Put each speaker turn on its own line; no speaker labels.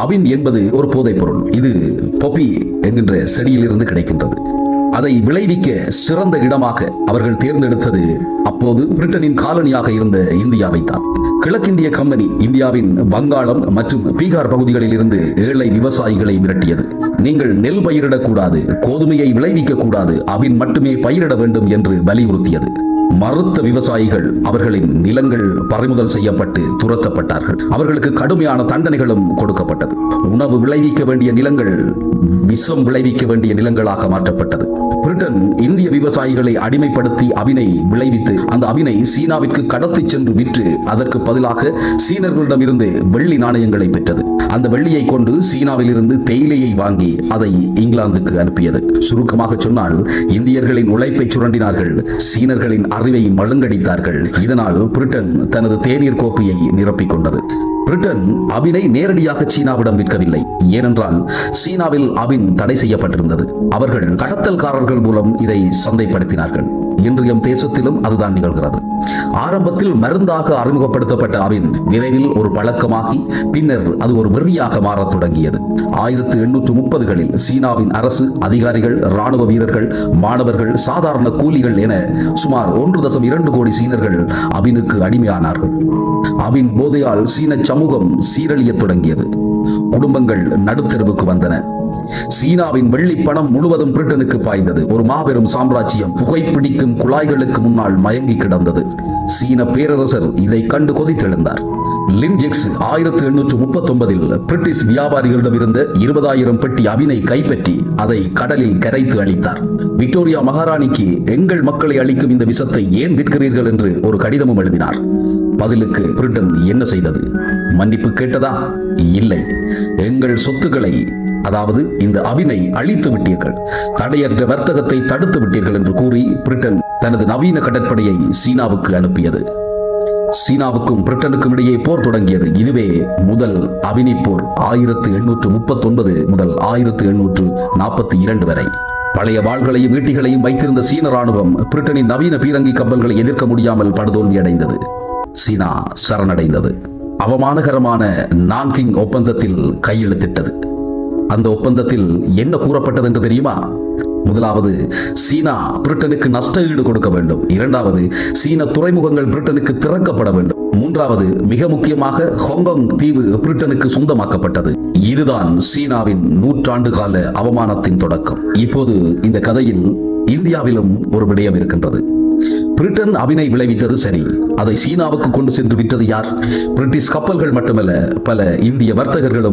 அபின் என்பது ஒரு போதைப் பொருள். இது பொப்பி என்கின்ற செடியிலிருந்து கிடைக்கின்றது. அதை விளைவிக்க சிறந்த இடமாக அவர்கள் தேர்ந்தெடுத்தது அப்போது பிரிட்டனின் காலனியாக இருந்த இந்தியாவைத்தான். கிழக்கிந்திய கம்பெனி இந்தியாவின் வங்காளம் மற்றும் பீகார் பகுதிகளில் இருந்து ஏழை விவசாயிகளை மிரட்டியது. நீங்கள் நெல் பயிரிடக்கூடாது, கோதுமையை விளைவிக்க கூடாது, அபின் மட்டுமே பயிரிட வேண்டும் என்று வலியுறுத்தியது. மறுத்த விவசாயிகள் அவர்களின் நிலங்கள் பறிமுதல் செய்யப்பட்டு துரத்தப்பட்டார்கள். அவர்களுக்கு கடுமையான தண்டனைகளும் கொடுக்கப்பட்டது. உணவு விளைவிக்க வேண்டிய நிலங்கள் விஷம் விளைவிக்க வேண்டிய நிலங்களாக மாற்றப்பட்டது. பிரிட்டன் இந்திய விவசாயிகளை அடிமைப்படுத்தி அபினை விளைவித்து அந்த அபினை சீனாவிற்கு கடத்தி சென்று விற்று அதற்கு பதிலாக சீனர்களிடமிருந்து வெள்ளி நாணயங்களை பெற்றது. அந்த வெள்ளியை கொண்டு சீனாவில் இருந்து தேயிலையை வாங்கி அதை இங்கிலாந்துக்கு அனுப்பியது. சுருக்கமாக சொன்னால், இந்தியர்களின் உழைப்பை சுரண்டினார்கள், சீனர்களின் அறிவை மழுங்கடித்தார்கள். இதனால் பிரிட்டன் தனது தேநீர் கோப்பையை நிரப்பிக் கொண்டது. பிரிட்டன் அபினை நேரடியாக சீனாவிடம் விற்கவில்லை. ஏனென்றால் சீனாவில் அபின் தடை செய்யப்பட்டிருந்தது. அவர்கள் கடத்தல்காரர்கள் மூலம் இதை சந்தைப்படுத்தினார்கள். இன்றைய தேசத்திலும் அதுதான் நிகழ்கிறது. ஆரம்பத்தில் மருந்தாக அறிமுகப்படுத்தப்பட்ட அபின் விரைவில் ஒரு பழக்கமாகி பின்னர் அது ஒரு வெறியாக மாறத் தொடங்கியது. 1830களில் சீனாவின் அரசு அதிகாரிகள், ராணுவ வீரர்கள், மாணவர்கள், சாதாரண கூலிகள் என சுமார் 1.2 கோடி சீனர்கள் அபினுக்கு அடிமையானார்கள். அபின் போதையால் சீன சமூகம் சீரழிய தொடங்கியது. குடும்பங்கள் நடுத்தெருவுக்கு வந்தன. சீனாவின் வெள்ளி பணம் முழுவதும் பிரிட்டனுக்கு பாய்ந்தது. ஒரு மாபெரும் சாம்ராஜ்யம் புகைப்பிடிக்கும் குழாய்களுக்கு முன்னால் மயங்கி கிடந்தது. சீன பேரரசர் இதை கண்டு கொதித்தெழுந்தார். லின்ஜெக்ஸ் 1839இல் பிரிட்டிஷ் வியாபாரிகளிடம் இருந்த 20,000 பெட்டி அபினை கைப்பற்றி அதை கடலில் கரைத்து அளித்தார். விக்டோரியா மகாராணிக்கு எங்கள் மக்களை அளிக்கும் இந்த விஷத்தை ஏன் விற்கிறீர்கள் என்று ஒரு கடிதமும் எழுதினார். பதிலுக்கு பிரிட்டன் என்ன செய்தது? மன்னிப்பு கேட்டதா? இல்லை. எங்கள் சொத்துக்களை, அதாவது இந்த அபினை அழித்து விட்டீர்கள், தடையற்ற வர்த்தகத்தை தடுத்து விட்டீர்கள் என்று கூறி பிரிட்டன் தனது நவீன கடற்படையை சீனாவுக்கு அனுப்பியது. சீனாவுக்கும் பிரிட்டனுக்கும் இடையே போர் தொடங்கியது. இதுவே முதல் அபினி போர். 1839 முதல் 1842 வரை. பழைய வாள்களையும் ஈட்டிகளையும் வைத்திருந்த சீன ராணுவம் பிரிட்டனின் நவீன பீரங்கி கப்பல்களை எதிர்க்க முடியாமல் படுதோல்வி அடைந்தது. சீனா சரணடைந்தது. அவமானகரமான நான்கிங் ஒப்பந்தத்தில் கையெழுத்திட்டது. அந்த ஒப்பந்தத்தில் என்ன கூறப்பட்டது என்று தெரியுமா? முதலாவது, சீனா பிரிட்டனுக்கு நஷ்ட ஈடு கொடுக்க வேண்டும். இரண்டாவது, சீன துறைமுகங்கள் பிரிட்டனுக்கு திறக்கப்பட வேண்டும். மூன்றாவது, மிக முக்கியமாக ஹாங்காங் தீவு பிரிட்டனுக்கு சொந்தமாக்கப்பட்டது. இதுதான் சீனாவின் 100 ஆண்டு கால அவமானத்தின் தொடக்கம். இப்போது இந்த கதையில் இந்தியாவிலும் ஒரு விடயம் இருக்கின்றது. பிரிட்டன் அபினை விளைவித்தது சரி, அதை சீனாவுக்கு கொண்டு சென்று விற்றது யார்? பிரிட்டிஷ் கப்பல்கள் மட்டுமல்ல, பல இந்திய வர்த்தகர்களும்